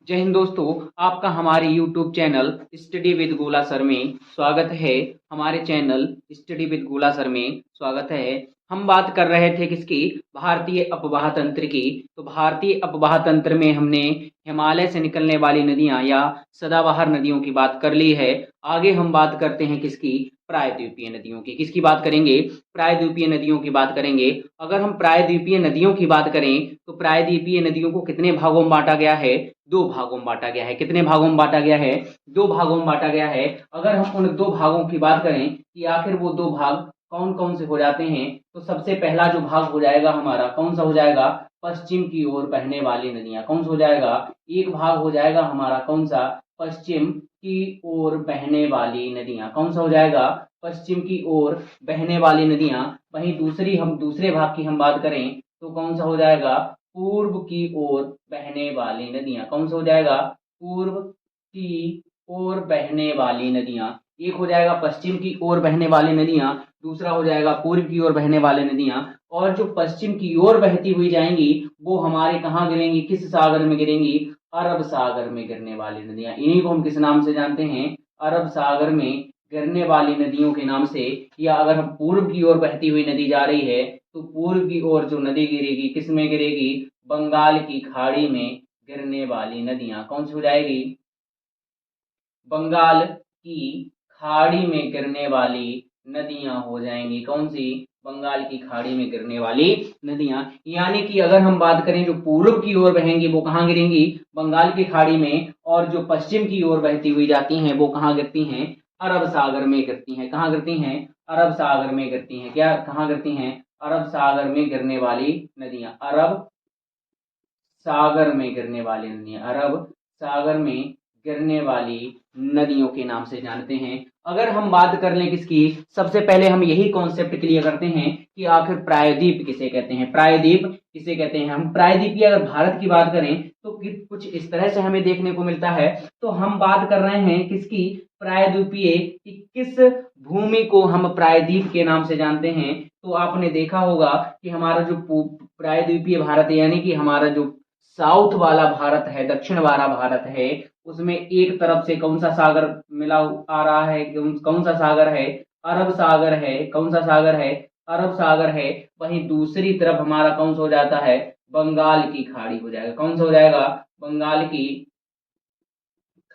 जय हिंद दोस्तों। आपका हमारे YouTube चैनल स्टडी विद गोला सर में स्वागत है। हमारे चैनल स्टडी विद गोला सर में स्वागत है। हम बात कर रहे थे किसकी? भारतीय अपवाह तंत्र की। तो भारतीय अपवाह तंत्र में हमने हिमालय से निकलने वाली नदियां या सदाबहार नदियों की बात कर ली है। आगे हम बात करते हैं किसकी? प्रायद्वीपीय नदियों की। किसकी बात करेंगे? प्रायद्वीपीय नदियों की बात करेंगे। अगर हम प्रायद्वीपीय नदियों की बात करें तो प्रायद्वीपीय नदियों को कितने भागों में बांटा गया है? दो भागों में बांटा गया है। कितने भागों में बांटा गया है? दो भागों में बांटा गया है। अगर हम उन दो भागों की बात करें कि आखिर वो दो भाग कौन कौन से हो जाते हैं, तो सबसे पहला जो भाग हो जाएगा हमारा कौन सा हो जाएगा? पश्चिम की ओर बहने वाली नदियां। कौन सा हो जाएगा? एक भाग हो जाएगा हमारा कौन सा? पश्चिम की ओर बहने वाली नदियां। कौन सा हो जाएगा? पश्चिम की ओर बहने वाली नदियां। वहीं दूसरे भाग की हम बात करें तो कौन सा हो जाएगा? पूर्व की ओर बहने वाली नदियां। कौन सा हो जाएगा? पूर्व की ओर बहने वाली नदियां। एक हो जाएगा पश्चिम की ओर बहने वाली नदियां, दूसरा हो जाएगा पूर्व की ओर बहने वाली नदियां। और जो पश्चिम की ओर बहती हुई जाएंगी वो हमारे कहाँ गिरेंगी? किस सागर में गिरेंगी? अरब सागर में गिरने वाली नदियां। इन्हीं को हम किस नाम से जानते हैं? अरब सागर में गिरने वाली नदियों के नाम से। या अगर हम पूर्व की ओर बहती हुई नदी जा रही है तो पूर्व की ओर जो नदी गिरेगी किस में गिरेगी? बंगाल की खाड़ी में गिरने वाली नदियां। कौन सी हो जाएगी? बंगाल की खाड़ी में गिरने वाली नदियां हो जाएंगी। कौन सी? बंगाल की खाड़ी में गिरने वाली नदियां। यानी कि अगर हम बात करें जो पूर्व की ओर बहेंगी वो कहाँ गिरेंगी? बंगाल की खाड़ी में। और जो पश्चिम की ओर बहती हुई जाती हैं वो कहाँ गिरती हैं? अरब सागर में गिरती हैं। कहाँ गिरती हैं? अरब सागर में गिरती हैं। क्या कहाँ गिरती हैं? अरब सागर में गिरने वाली नदियां। अरब सागर में गिरने वाली नदियां। अरब सागर में गिरने वाली नदियों के नाम से जानते हैं। अगर हम बात कर लें किसकी, सबसे पहले हम यही कॉन्सेप्ट क्लियर करते हैं कि आखिर प्रायद्वीप किसे कहते हैं। प्रायद्वीप किसे कहते हैं? हम प्रायद्वीपीय अगर भारत की बात करें तो कुछ इस तरह से हमें देखने को मिलता है। तो हम बात कर रहे हैं किसकी? प्रायद्वीपीय कि किस भूमि को हम प्रायद्वीप के नाम से जानते हैं। तो आपने देखा होगा कि हमारा जो प्रायद्वीपीय भारत है, यानी कि हमारा जो साउथ वाला भारत है, दक्षिण वाला भारत है, उसमें एक तरफ से कौन सा सागर मिला आ रहा है? कौन सा सागर है? अरब सागर है। कौन सा सागर है? अरब सागर है। वहीं दूसरी तरफ हमारा कौन सा हो जाता है? बंगाल की खाड़ी हो जाएगा। कौन सा हो जाएगा? बंगाल की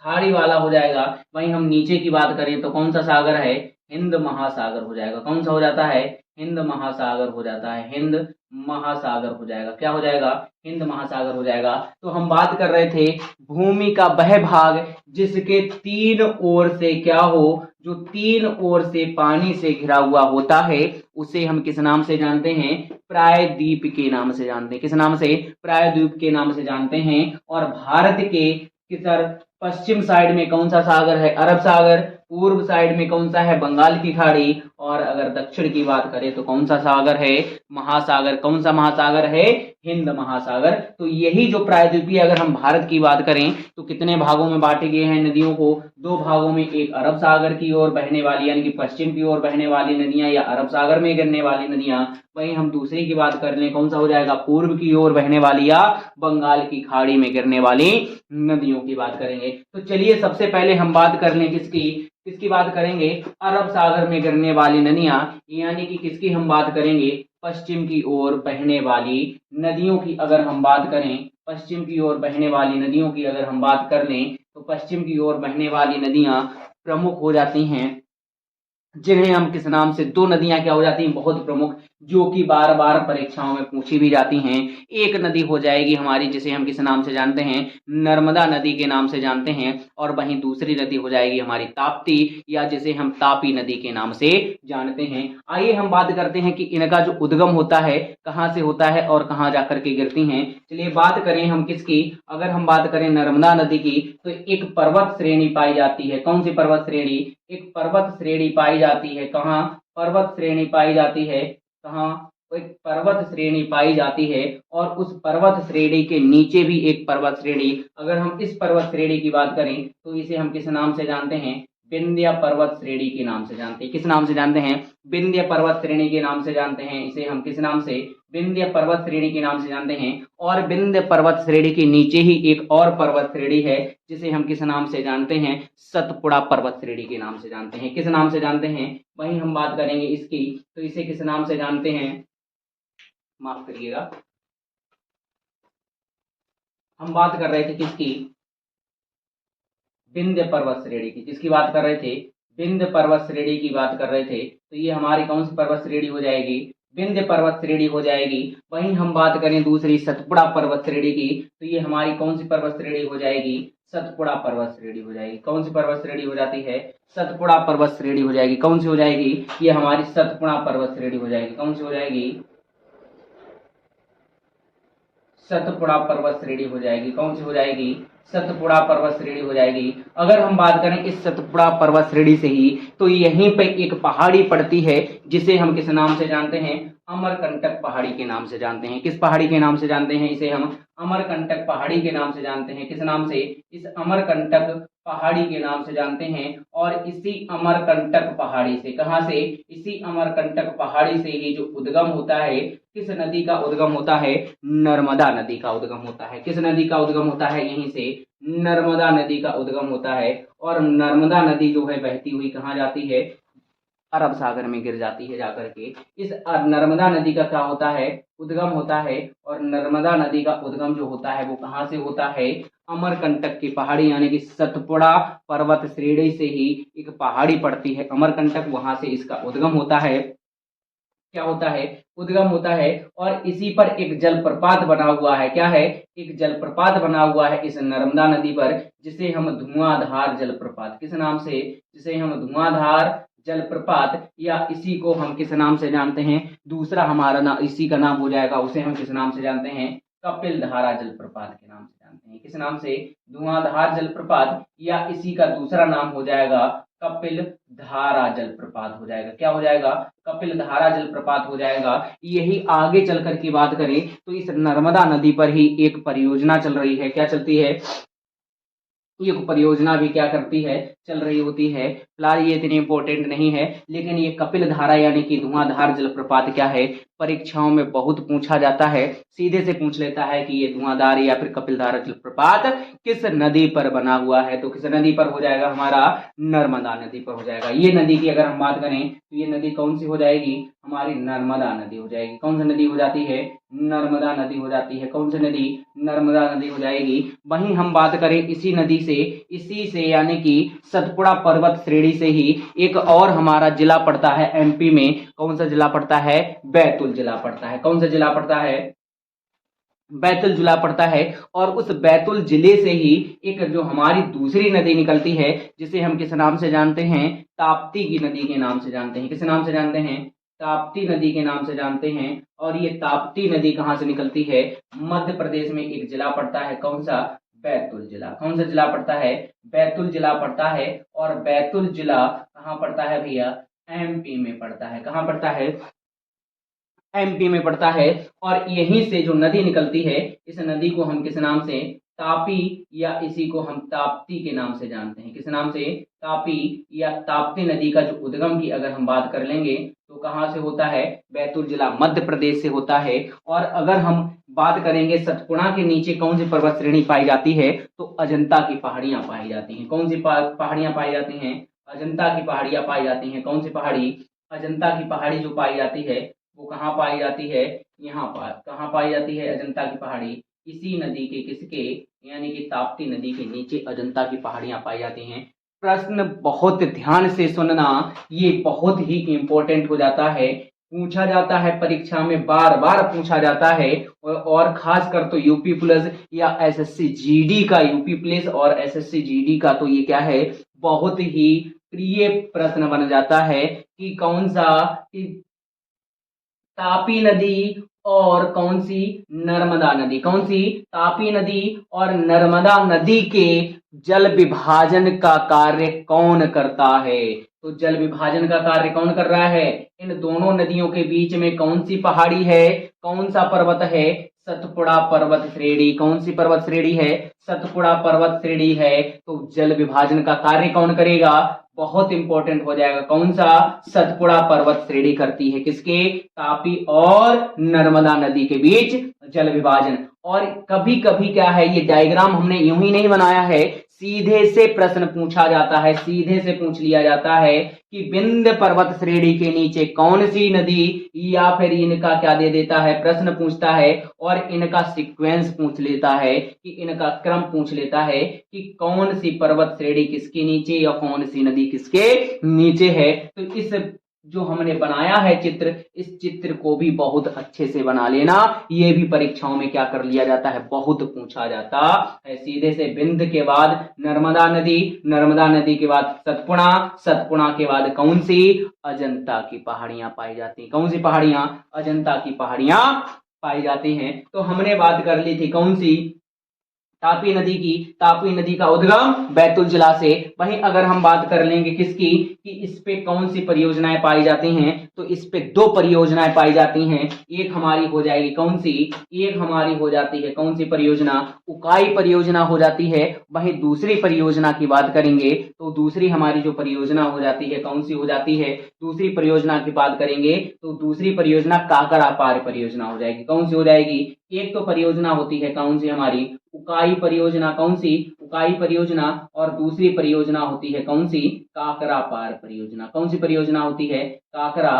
खाड़ी वाला हो जाएगा। वहीं हम नीचे की बात करें तो कौन सा सागर है? हिंद महासागर हो जाएगा। कौन सा हो जाता है? हिंद महासागर हो जाता है। हिंद महासागर हो जाएगा। क्या हो जाएगा? हिंद महासागर हो जाएगा। तो हम बात कर रहे थे भूमि का वह भाग जिसके तीन ओर से क्या हो, जो तीन ओर से पानी से घिरा हुआ होता है उसे हम किस नाम से जानते हैं? प्रायद्वीप के नाम से जानते हैं। किस नाम से? प्रायद्वीप के नाम से जानते हैं। और भारत के किधर पश्चिम साइड में कौन सा सागर है? अरब सागर। पूर्व साइड में कौन सा है? बंगाल की खाड़ी। और अगर दक्षिण की बात करें तो कौन सा सागर है? महासागर। कौन सा महासागर है? हिंद महासागर। तो यही जो प्रायद्वीपीय, अगर हम भारत की बात करें तो कितने भागों में बांटे गए हैं नदियों को? दो भागों में। एक अरब सागर की ओर बहने वाली यानी कि पश्चिम की ओर बहने वाली नदियां या अरब सागर में गिरने वाली नदियां। वहीं हम दूसरी की बात कर लें, कौन सा हो जाएगा? पूर्व की ओर बहने वाली या बंगाल की खाड़ी में गिरने वाली नदियों की बात करेंगे। तो चलिए सबसे पहले हम बात कर लें किसकी? किसकी बात करेंगे? अरब सागर में गिरने वाली नदियां। यानी कि किसकी हम बात करेंगे? पश्चिम की ओर बहने वाली नदियों की अगर हम बात करें, पश्चिम की ओर बहने वाली नदियों की अगर हम बात कर लें तो पश्चिम की ओर बहने वाली नदियां प्रमुख हो जाती हैं, जिन्हें हम किस नाम से? दो नदियां क्या हो जाती हैं? बहुत प्रमुख, जो कि बार बार परीक्षाओं में पूछी भी जाती हैं। एक नदी हो जाएगी हमारी जिसे हम किस नाम से जानते हैं? नर्मदा नदी के नाम से जानते हैं। और वहीं दूसरी नदी हो जाएगी हमारी ताप्ती, या जिसे हम तापी नदी के नाम से जानते हैं। आइए हम बात करते हैं कि इनका जो उद्गम होता है कहाँ से होता है और कहाँ जाकर के गिरती हैं। चलिए बात करें हम किसकी? अगर हम बात करें नर्मदा नदी की तो एक पर्वत श्रेणी पाई जाती है। कौन सी पर्वत श्रेणी? एक पर्वत श्रेणी पाई जाती है। कहाँ पर्वत श्रेणी पाई जाती है? कहाँ? एक पर्वत श्रेणी पाई जाती है। और उस पर्वत श्रेणी के नीचे भी एक पर्वत श्रेणी, अगर हम इस पर्वत श्रेणी की बात करें तो इसे हम किस नाम से जानते हैं? विंध्य पर्वत श्रेणी के नाम से जानते हैं। किस नाम से जानते हैं? विंध्य पर्वत श्रेणी के नाम से जानते हैं। इसे हम किस नाम से? विंध्य पर्वत श्रेणी के नाम से जानते हैं। और विंध्य पर्वत श्रेणी के नीचे ही एक और पर्वत श्रेणी है जिसे हम किस नाम से जानते हैं, सतपुड़ा पर्वत श्रेणी के नाम से जानते हैं। किस नाम से जानते हैं, वहीं हम बात करेंगे इसकी, तो इसे किस नाम से जानते हैं, माफ करिएगा, हम बात कर रहे थे किसकी, विंध्य पर्वत श्रेणी की। किसकी बात कर रहे थे, विंध्य पर्वत श्रेणी की बात कर रहे थे। तो ये हमारी कौन सी पर्वत श्रेणी हो जाएगी, विंध्य पर्वत श्रेणी हो जाएगी। वहीं हम बात करें दूसरी सतपुड़ा पर्वत श्रेणी की, तो ये हमारी कौन सी पर्वत श्रेणी हो जाएगी, सतपुड़ा पर्वत श्रेणी हो जाएगी। कौन सी पर्वत श्रेणी हो जाती है, सतपुड़ा पर्वत श्रेणी हो जाएगी। कौन सी हो जाएगी, ये हमारी सतपुड़ा पर्वत श्रेणी हो जाएगी। कौन सी हो जाएगी, सतपुड़ा पर्वत श्रेणी हो जाएगी। कौन सी हो जाएगी, सतपुड़ा पर्वत श्रेणी हो जाएगी। अगर हम बात करें इस सतपुड़ा पर्वत श्रेणी से ही, तो यहीं पे एक पहाड़ी पड़ती है जिसे हम किस नाम से जानते हैं, अमरकंटक पहाड़ी के नाम से जानते हैं। किस पहाड़ी के नाम से जानते हैं, इसे हम अमरकंटक पहाड़ी के नाम से जानते हैं। किस नाम से, इस अमरकंटक पहाड़ी के नाम से जानते हैं। और इसी अमरकंटक पहाड़ी से, कहां से, इसी अमरकंटक पहाड़ी से ही जो उद्गम होता है, किस नदी का उद्गम होता है, नर्मदा नदी का उद्गम होता है। किस नदी का उद्गम होता है, यहीं से नर्मदा नदी का उद्गम होता है। और नर्मदा नदी जो है बहती हुई कहाँ जाती है, अरब सागर में गिर जाती है जाकर के। इस नर्मदा नदी का क्या होता है, उद्गम होता है। और नर्मदा नदी का उद्गम जो होता है वो कहाँ से होता है, अमरकंटक की पहाड़ी यानी कि सतपुड़ा पर्वत श्रेणी से ही एक पहाड़ी पड़ती है अमरकंटक, वहां से इसका उद्गम होता है। क्या होता है, उद्गम होता है। और इसी पर एक जलप्रपात बना हुआ है। क्या है, एक जलप्रपात बना हुआ है इस नर्मदा नदी पर, जिसे हम धुआंधार जलप्रपात, किस नाम से, जिसे हम धुआंधार जलप्रपात, या इसी को हम किस नाम से जानते हैं, दूसरा हमारा नाम इसी का नाम हो जाएगा, उसे हम किस नाम से जानते हैं, कपिल धारा जलप्रपात के नाम से जानते हैं। किस नाम से, धुआंधार जलप्रपात, या इसी का दूसरा नाम हो जाएगा कपिल धारा जलप्रपात हो जाएगा। क्या हो जाएगा, कपिल धारा जलप्रपात हो जाएगा। यही आगे चलकर की बात करें तो इस नर्मदा नदी पर ही एक परियोजना चल रही है। क्या चलती है, ये परियोजना भी क्या करती है, चल रही होती है। फिलहाल ये इतनी इंपॉर्टेंट नहीं है, लेकिन ये कपिल धारा यानी कि धुआंधार जलप्रपात क्या है, परीक्षाओं में बहुत पूछा जाता है। सीधे से पूछ लेता है कि ये धुआंधार या फिर कपिल धारा जलप्रपात किस नदी पर बना हुआ है, तो किस नदी पर हो जाएगा, हमारा नर्मदा नदी पर हो जाएगा। ये नदी की अगर हम बात करें तो ये नदी कौन सी हो जाएगी, हमारी नर्मदा नदी हो जाएगी। कौन सी नदी हो जाती है, नर्मदा नदी हो जाती है। कौन सी नदी, नर्मदा नदी हो जाएगी। वहीं हम बात करें इसी से यानी कि सतपुड़ा पर्वत श्रेणी से ही एक और हमारा जिला पड़ता है एमपी में। कौन सा जिला पड़ता है, बैतूल जिला पड़ता है। कौन सा जिला पड़ता है, बैतूल जिला पड़ता है। और उस बैतूल जिले से ही एक जो हमारी दूसरी नदी निकलती है जिसे हम किस नाम से जानते हैं, ताप्ती की नदी के नाम से जानते हैं। किस नाम से जानते हैं, ताप्ती नदी के नाम से जानते हैं। और ये ताप्ती नदी कहाँ से निकलती है, मध्य प्रदेश में एक जिला पड़ता है, कौन सा, बैतूल जिला। कौन सा जिला पड़ता है, बैतूल जिला पड़ता है। और बैतूल जिला कहाँ पड़ता है भैया, एमपी में पड़ता है। कहाँ पड़ता है, एमपी में पड़ता है। और यहीं से जो नदी निकलती है, इस नदी को हम किस नाम से, तापी, या इसी को हम ताप्ती के नाम से जानते हैं। किस नाम से, तापी या ताप्ती नदी का जो उद्गम की अगर हम बात कर लेंगे तो कहाँ से होता है, बैतूल जिला मध्य प्रदेश से होता है। और अगर हम बात करेंगे सतपुड़ा के नीचे कौन सी पर्वत श्रेणी पाई जाती है, तो अजंता की पहाड़ियां पाई जाती हैं। कौन सी पहाड़ियां पाई जाती हैं, अजंता की पहाड़ियां पाई जाती हैं। कौन सी पहाड़ी, अजंता की पहाड़ी जो पाई जाती है वो कहाँ पाई जाती है, यहाँ पर कहाँ पाई जाती है अजंता की पहाड़ी, इसी नदी के किसके, यानी कि ताप्ती नदी के नीचे अजंता की पहाड़ियां पाई जाती हैं। प्रश्न बहुत ध्यान से सुनना, ये बहुत ही इंपॉर्टेंट हो जाता है, पूछा जाता है परीक्षा में, बार बार पूछा जाता है। और खास कर तो यूपी पुलिस या एसएससी जीडी का, यूपी पुलिस और एसएससी जीडी का तो ये क्या है, बहुत ही प्रिय प्रश्न बन जाता है कि कौन सा, तापी नदी और कौन सी, नर्मदा नदी। कौन सी, तापी नदी और नर्मदा नदी के जल विभाजन का कार्य कौन करता है, तो जल विभाजन का कार्य कौन कर रहा है, इन दोनों नदियों के बीच में कौन सी पहाड़ी है, कौन सा पर्वत है, सतपुड़ा पर्वत श्रेणी। कौन सी पर्वत श्रेणी है, सतपुड़ा पर्वत श्रेणी है। तो जल विभाजन का कार्य कौन करेगा, बहुत इंपॉर्टेंट हो जाएगा। कौन सा? सतपुड़ा पर्वत श्रेणी करती है किसके? तापी और नर्मदा नदी के बीच जल विभाजन। और कभी कभी क्या है, ये डायग्राम हमने यूं ही नहीं बनाया है, सीधे से प्रश्न पूछा जाता है, सीधे से पूछ लिया जाता है कि विंध्य पर्वत श्रेणी के नीचे कौन सी नदी, या फिर इनका क्या दे देता है, प्रश्न पूछता है और इनका सीक्वेंस पूछ लेता है, कि इनका क्रम पूछ लेता है कि कौन सी पर्वत श्रेणी किसके नीचे या कौन सी नदी किसके नीचे है। तो इस जो हमने बनाया है चित्र, इस चित्र को भी बहुत अच्छे से बना लेना। ये भी परीक्षाओं में क्या कर लिया जाता है, बहुत पूछा जाता है। सीधे से विंध्य के बाद नर्मदा नदी, नर्मदा नदी के बाद सतपुड़ा, सतपुड़ा के बाद कौन सी? अजंता की पहाड़ियां पाई जाती हैं। कौन सी पहाड़ियां? अजंता की पहाड़ियां पाई जाती हैं। तो हमने बात कर ली थी कौन सी? तापी नदी की। तापी नदी का उद्गम बैतूल जिला से। वहीं अगर हम बात कर लेंगे किसकी, कि इस पे कौन सी परियोजनाएं पाई जाती हैं, तो इस पे दो परियोजनाएं पाई जाती हैं। एक हमारी हो जाएगी कौन सी? एक हमारी हो जाती है कौन सी परियोजना? उकाई परियोजना हो जाती है। वहीं दूसरी परियोजना की बात करेंगे तो दूसरी हमारी जो परियोजना हो जाती है कौन सी हो जाती है? दूसरी परियोजना की बात करेंगे तो दूसरी परियोजना काकरा पार परियोजना हो जाएगी। कौन सी हो जाएगी? एक तो परियोजना होती है कौन सी हमारी? उकाई परियोजना। कौन सी? उकाई परियोजना। और दूसरी परियोजना होती है कौन सी? काकरा पार परियोजना। कौन सी परियोजना होती है? काकरा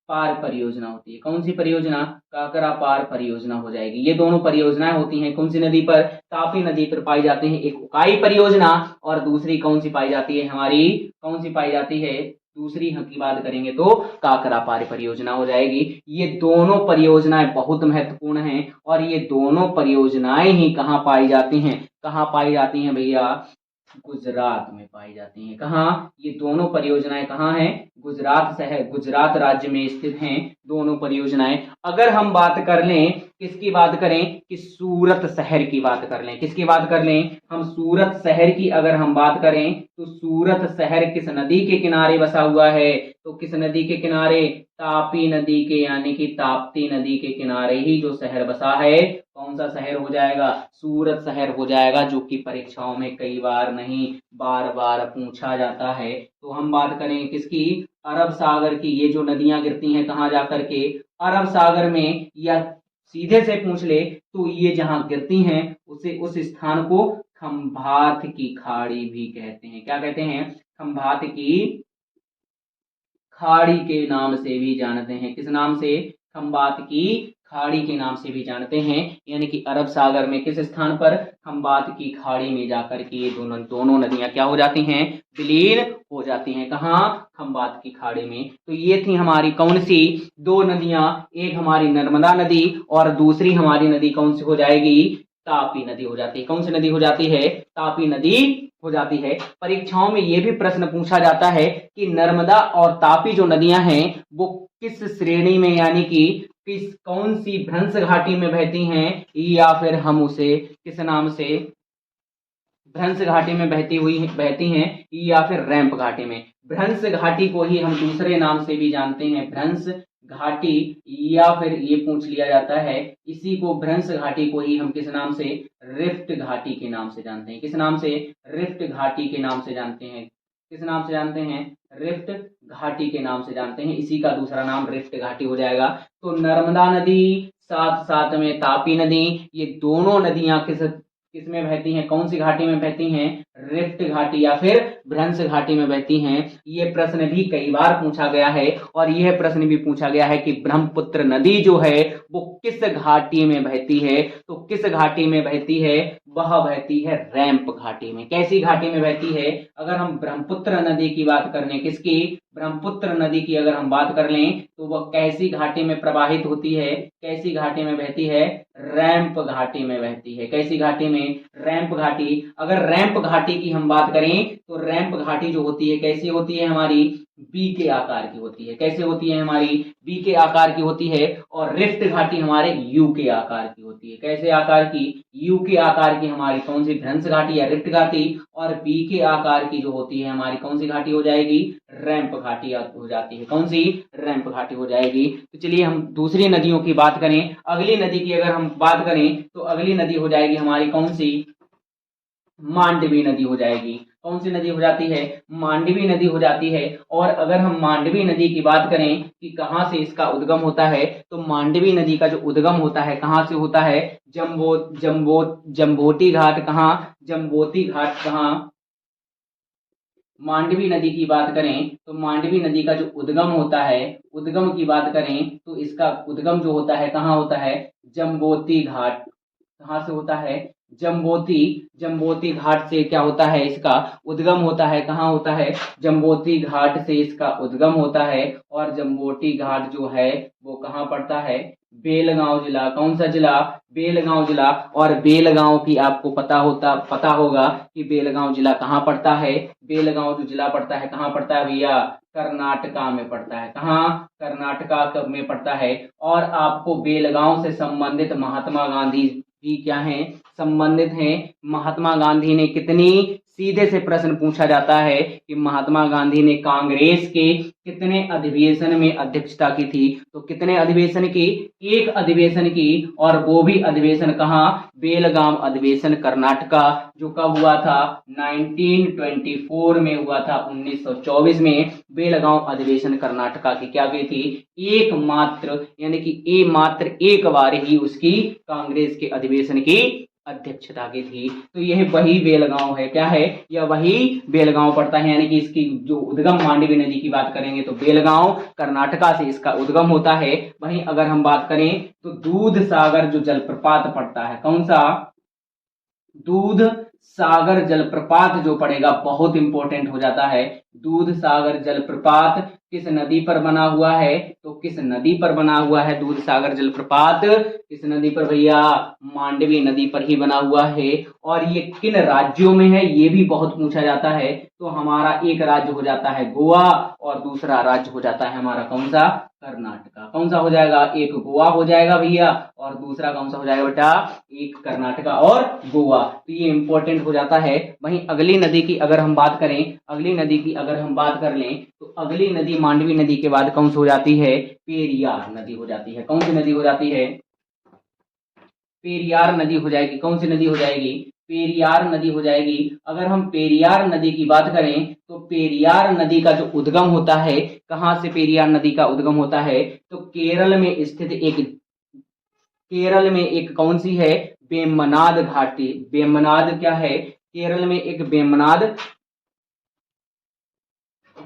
पार परियोजना होती है। कौन सी परियोजना? काकरा पार परियोजना हो जाएगी। ये दोनों परियोजनाएं होती हैं कौन सी नदी पर? तापी नदी पर पाई जाती हैं। एक उकाई परियोजना और दूसरी कौन सी पाई जाती है हमारी? कौन सी पाई जाती है? दूसरी हम की बात करेंगे तो काकरा पार परियोजना हो जाएगी। ये दोनों परियोजनाएं बहुत महत्वपूर्ण हैं और ये दोनों परियोजनाएं ही कहाँ पाई जाती हैं? कहाँ पाई जाती हैं भैया? गुजरात में पाई जाती हैं। कहाँ? ये दोनों परियोजनाएं कहाँ हैं? गुजरात शहर, गुजरात राज्य में स्थित हैं दोनों परियोजनाएं। अगर हम बात कर लें, किसकी बात करें, कि सूरत शहर की बात कर लें। किसकी बात कर लें हम? सूरत शहर की अगर हम बात करें तो सूरत शहर किस नदी के किनारे बसा हुआ है? तो किस नदी के किनारे? तापी नदी के, यानी कि ताप्ती नदी के किनारे ही जो शहर बसा है, कौन सा शहर हो जाएगा? सूरत शहर हो जाएगा, जो कि परीक्षाओं में कई बार नहीं बार बार पूछा जाता है। तो हम बात करें किसकी? अरब सागर की। ये जो नदियां गिरती हैं कहाँ जाकर के? अरब सागर में। या सीधे से पूछ ले तो ये जहां गिरती हैं उसे, उस स्थान को खंभात की खाड़ी भी कहते हैं। क्या कहते हैं? खंभात की खाड़ी के नाम से भी जानते हैं। किस नाम से? खंबात की खाड़ी के नाम से भी जानते हैं। यानी कि अरब सागर में किस स्थान पर? खंबात की खाड़ी में जाकर के ये दोनों नदियां क्या हो जाती हैं? विलीन हो जाती हैं। कहाँ? खंबात की खाड़ी में। तो ये थी हमारी कौन सी? दो नदियां। एक हमारी नर्मदा नदी और दूसरी हमारी नदी कौन सी हो जाएगी? तापी नदी हो जाती है। कौन सी नदी हो जाती है? तापी नदी हो जाती है। परीक्षाओं में यह भी प्रश्न पूछा जाता है कि नर्मदा और तापी जो नदियां हैं वो किस श्रेणी में, यानी कि किस कौन सी भ्रंश घाटी में बहती हैं, या फिर हम उसे किस नाम से, भ्रंश घाटी में बहती हैं या फिर रैंप घाटी में। भ्रंश घाटी को ही हम दूसरे नाम से भी जानते हैं, भ्रंश घाटी, या फिर ये पूछ लिया जाता है इसी को, भ्रंश घाटी को ही हम किस नाम से? रिफ्ट घाटी के नाम से जानते हैं। किस नाम से? रिफ्ट घाटी के नाम से जानते हैं। किस नाम से जानते हैं? रिफ्ट घाटी के नाम से जानते हैं। इसी का दूसरा नाम रिफ्ट घाटी हो जाएगा। तो नर्मदा नदी साथ साथ में तापी नदी, ये दोनों नदियां किस में बहती हैं? कौन सी घाटी में बहती हैं? रिफ्ट घाटी या फिर भ्रंश घाटी में बहती हैं। ये प्रश्न भी कई बार पूछा गया है और यह प्रश्न भी पूछा गया है कि ब्रह्मपुत्र नदी जो है वो किस घाटी में बहती है? तो किस घाटी में बहती है? वह बहती है रैंप घाटी में। कैसी घाटी में बहती है? अगर हम ब्रह्मपुत्र नदी की बात कर लें, किसकी? ब्रह्मपुत्र नदी की अगर हम बात कर लें तो वह कैसी घाटी में प्रवाहित होती है? कैसी घाटी में बहती है? रैंप घाटी में बहती है। कैसी घाटी में? रैंप घाटी। अगर रैंप घाटी की हम बात करें तो रैंप घाटी जो होती है कैसी होती है हमारी? बी के आकार की होती है। कैसे होती है हमारी? बी के आकार की होती है। और रिफ्ट घाटी हमारे यू के आकार की होती है। कैसे आकार की? यू के आकार की हमारी कौन सी? भ्रंश घाटी या रिफ्ट घाटी। और बी के आकार की जो होती है हमारी कौन सी घाटी हो जाएगी? रैंप घाटी हो जाती है। कौन सी? रैंप घाटी हो जाएगी। तो चलिए हम दूसरी नदियों की बात करें। अगली नदी की अगर हम बात करें तो अगली नदी हो जाएगी हमारी कौन सी? मांडवी नदी हो जाएगी। कौन सी नदी हो जाती है? मांडवी नदी हो जाती है। और अगर हम मांडवी नदी की बात करें कि कहाँ से इसका उद्गम होता है, तो मांडवी नदी का जो उद्गम होता है कहाँ से होता है? जम्बोती घाट। कहाँ? जम्बोती घाट। कहाँ? मांडवी नदी की बात करें तो मांडवी नदी का जो उद्गम होता है, उद्गम की बात करें तो इसका उद्गम जो होता है कहाँ होता है? जम्बोती घाट। कहाँ से होता है? जम्बोती। जम्बोती घाट से क्या होता है? इसका उद्गम होता है। कहाँ होता है? जम्बोती घाट से इसका उद्गम होता है। और जम्बोती घाट जो है वो कहाँ पड़ता है? बेलगांव जिला। कौन सा जिला? बेलगांव जिला। और बेलगांव की आपको पता होगा कि बेलगांव जिला कहाँ पड़ता है? बेलगांव जो जिला पड़ता है कहाँ पड़ता है भैया? कर्नाटका में पड़ता है। कहाँ? कर्नाटका में पड़ता है। और आपको बेलगांव से संबंधित महात्मा गांधी भी क्या हैं? संबंधित हैं। महात्मा गांधी ने कितनी, सीधे से प्रश्न पूछा जाता है कि महात्मा गांधी ने कांग्रेस के कितने अधिवेशन में अध्यक्षता की थी? तो कितने अधिवेशन की? एक अधिवेशन की। और वो भी अधिवेशन कहाँ? बेलगाम अधिवेशन कर्नाटका, जो कब हुआ था? 1924 में हुआ था। 1924 में बेलगांव अधिवेशन कर्नाटका की क्या हुई थी? एकमात्र, यानी कि मात्र एक बार ही उसकी कांग्रेस के अधिवेशन की अध्यक्षता की थी। तो यह वही बेलगांव है। क्या है? यह वही बेलगांव पड़ता है। यानी कि इसकी जो उद्गम मांडवी नदी की बात करेंगे तो बेलगांव कर्नाटका से इसका उद्गम होता है। वहीं अगर हम बात करें तो दूध सागर जो जलप्रपात पड़ता है, कौन सा? दूध सागर जलप्रपात जो पड़ेगा, बहुत इंपॉर्टेंट हो जाता है। दूध सागर जलप्रपात किस नदी पर बना हुआ है? तो किस नदी पर बना हुआ है दूध सागर जलप्रपात? किस नदी पर भैया? मांडवी नदी पर ही बना हुआ है। और ये किन राज्यों में है ये भी बहुत पूछा जाता है। तो हमारा एक राज्य हो जाता है गोवा और दूसरा राज्य हो जाता है हमारा कौन सा? कर्नाटका। कौन सा हो जाएगा? एक गोवा हो जाएगा भैया और दूसरा कौन सा हो जाएगा बेटा? एक कर्नाटका और गोवा। तो ये इंपॉर्टेंट हो जाता है। वहीं अगली नदी की अगर हम बात करें, अगली नदी की अगर हम बात कर लें तो अगली नदी मांडवी नदी के बाद कौन सी हो जाती है? पेरियार नदी हो जाती है। कौन सी नदी हो जाती है? पेरियार नदी हो जाएगी। कौन सी नदी हो जाएगी? पेरियार नदी हो जाएगी। अगर हम पेरियार नदी की बात करें तो पेरियार नदी का जो उद्गम होता है, कहां से पेरियार नदी का उद्गम होता है? तो केरल में स्थित एक, केरल में एक कौन सी है? वेम्बनाद घाटी। वेम्बनाद क्या है? केरल में एक वेम्बनाद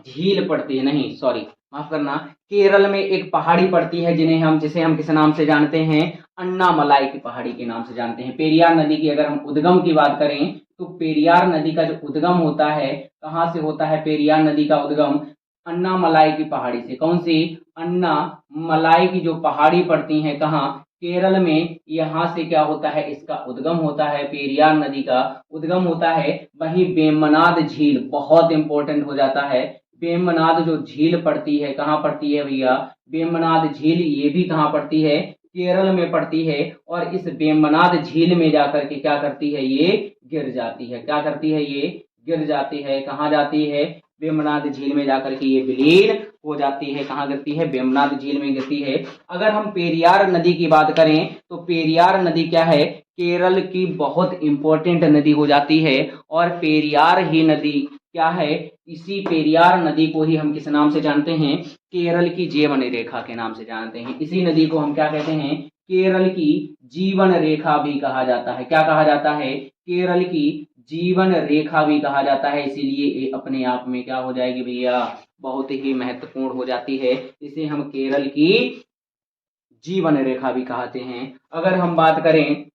झील पड़ती है, नहीं सॉरी माफ करना, केरल में एक पहाड़ी पड़ती है जिसे हम किस नाम से जानते हैं? अन्नामलाई की पहाड़ी के नाम से जानते हैं। पेरियार नदी की अगर हम उद्गम की बात करें तो पेरियार नदी का जो उद्गम होता है कहाँ से होता है? पेरियार नदी का उद्गम अन्नामलाई की पहाड़ी से। कौन सी? अन्नामलाई की जो पहाड़ी पड़ती है कहाँ? केरल में। यहाँ से क्या होता है? इसका उद्गम होता है, पेरियार नदी का उद्गम होता है। वहीं वेम्बनाद झील बहुत इंपॉर्टेंट हो जाता है। वेम्बनाद जो झील पड़ती है कहाँ पड़ती है भैया? वेम्बनाद झील ये भी कहाँ पड़ती है? केरल में पड़ती है। और इस वेम्बनाद झील में जाकर के क्या करती है? ये गिर जाती है। क्या करती है? ये गिर जाती है। कहाँ जाती है? वेम्बनाद झील में जाकर के ये विलीन हो जाती है। कहाँ गिरती है? वेम्बनाद झील में गिरती है। अगर हम पेरियार नदी की बात करें तो पेरियार नदी क्या है? केरल की बहुत इंपॉर्टेंट नदी हो जाती है। और पेरियार ही नदी क्या है? इसी पेरियार नदी को ही हम किस नाम से जानते हैं? केरल की जीवन रेखा के नाम से जानते हैं। इसी नदी को हम क्या कहते हैं? केरल की जीवन रेखा भी कहा जाता है। क्या कहा जाता है? केरल की जीवन रेखा भी कहा जाता है। इसीलिए ये अपने आप में क्या हो जाएगी भैया? बहुत ही महत्वपूर्ण हो जाती है। इसे हम केरल की जीवन रेखा भी कहते हैं। अगर हम बात करें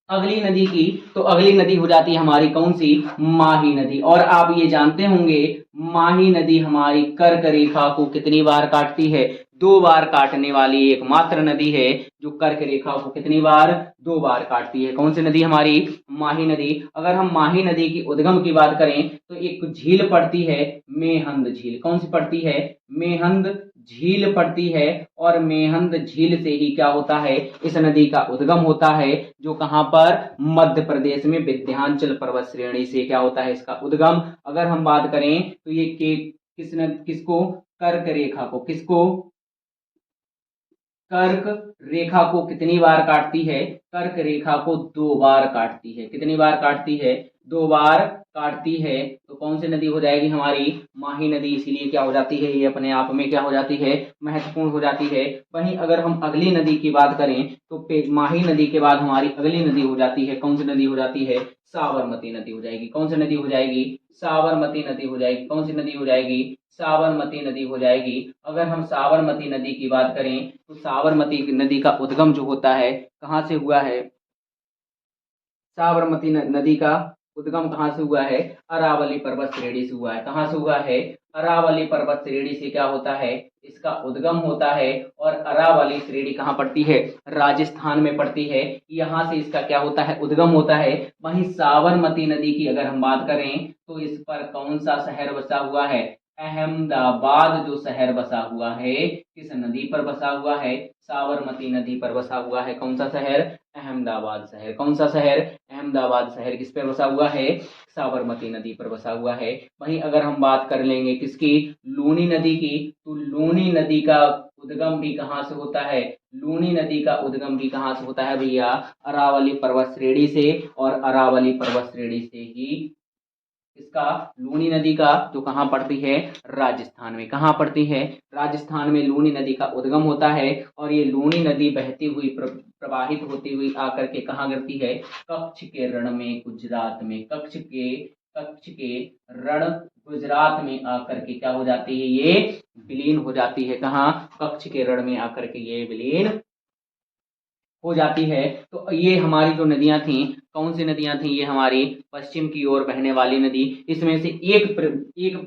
अगली नदी की तो अगली नदी हो जाती है हमारी कौन सी? माही नदी। और आप ये जानते होंगे माही नदी हमारी कर्क रेखा को कितनी बार काटती है? 2 बार काटने वाली एकमात्र नदी है जो कर्क रेखा को कितनी बार? 2 बार काटती है। कौन सी नदी हमारी? माही नदी। अगर हम माही नदी की उद्गम की बात करें तो एक झील पड़ती है मेहंद झील। कौन सी पड़ती है? मेहंद झील पड़ती है। और मेहंद झील से ही क्या होता है? इस नदी का उद्गम होता है, जो कहां पर? मध्य प्रदेश में विंध्याचल पर्वत श्रेणी से क्या होता है इसका उद्गम। अगर हम बात करें तो ये किसको? कर्क रेखा को। किसको? कर्क रेखा को कितनी बार काटती है? कर्क रेखा को 2 बार काटती है। कितनी बार काटती है? 2 बार काटती है। तो कौन सी नदी हो जाएगी हमारी? माही नदी। इसीलिए क्या हो जाती है, ये अपने आप में क्या हो जाती है? महत्वपूर्ण हो जाती है। वहीं अगर हम अगली नदी की बात करें तो माही नदी के बाद हमारी अगली नदी हो जाती है, कौन सी नदी हो जाती है? साबरमती नदी हो जाएगी। कौन सी नदी हो जाएगी? साबरमती नदी हो जाएगी। कौन सी नदी हो जाएगी? साबरमती नदी हो जाएगी। अगर हम साबरमती नदी की बात करें तो साबरमती नदी का उद्गम जो होता है कहाँ से हुआ है? साबरमती नदी का उद्गम कहाँ से हुआ है? अरावली पर्वत श्रेणी से हुआ है। कहाँ से हुआ है? अरावली पर्वत श्रेणी से क्या होता है? इसका उद्गम होता है। और अरावली श्रेणी कहाँ पड़ती है? राजस्थान में पड़ती है। यहाँ से इसका क्या होता है? उद्गम होता है। वहीं साबरमती नदी की अगर हम बात करें तो इस पर कौन सा शहर बसा हुआ है? अहमदाबाद जो शहर बसा हुआ है किस नदी पर बसा हुआ है? साबरमती नदी पर बसा हुआ है। कौन सा शहर? अहमदाबाद शहर। कौन सा शहर? अहमदाबाद शहर किस पर बसा हुआ है? साबरमती नदी पर बसा हुआ है। वहीं अगर हम बात कर लेंगे किसकी? लूनी नदी की, तो लूनी नदी का उद्गम भी कहाँ से होता है? लूनी नदी का उद्गम भी कहाँ से होता है भैया? अरावली पर्वत श्रेणी से। और अरावली पर्वत श्रेणी से ही इसका लूनी नदी का जो कहाँ पड़ती है? राजस्थान में। कहाँ पड़ती है? राजस्थान में लूनी नदी का उद्गम होता है। और ये लूनी नदी बहती हुई प्रवाहित होती हुई आकर के कहाँ गिरती है? कच्छ के रण में, गुजरात में। कच्छ के रण गुजरात में आकर के क्या हो जाती है? ये विलीन हो जाती है। कहाँ? कच्छ के रण में आकर के ये विलीन हो जाती है। तो ये हमारी जो नदियां थी, कौन सी नदियां थी? ये हमारी पश्चिम की ओर बहने वाली नदी। इसमें से एक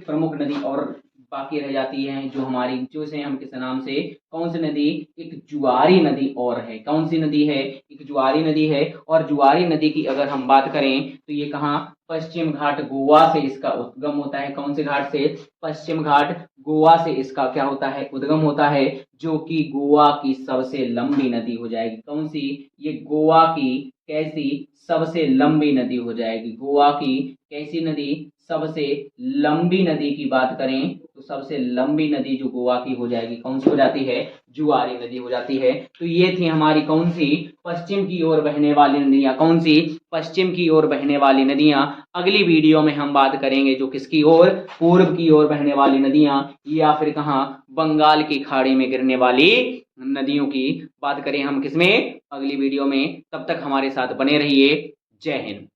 प्रमुख नदी और बाकी रह जाती है जो हमारी, जो से हम किस नाम से, कौन सी नदी? एक जुआरी नदी और है। कौन सी नदी है? एक जुआरी नदी है। और जुआरी नदी की अगर हम बात करें तो ये कहाँ? पश्चिम घाट गोवा से इसका उद्गम होता है। कौन से घाट से? पश्चिम घाट गोवा से इसका क्या होता है? उद्गम होता है। जो कि गोवा की सबसे लंबी नदी हो जाएगी। कौन सी? ये गोवा की कैसी? सबसे लंबी नदी हो जाएगी। गोवा की कैसी नदी? सबसे लंबी नदी की बात करें तो सबसे लंबी नदी जो गोवा की हो जाएगी, कौन सी हो जाती है? जुआरी नदी हो जाती है। तो ये थी हमारी कौन सी? पश्चिम की ओर बहने वाली नदियां। कौन सी? पश्चिम की ओर बहने वाली नदियां। अगली वीडियो में हम बात करेंगे जो किसकी ओर? पूर्व की ओर बहने वाली नदियां, या फिर कहाँ? बंगाल की खाड़ी में गिरने वाली नदियों की बात करें हम किसमें? अगली वीडियो में। तब तक हमारे साथ बने रहिए। जय हिंद।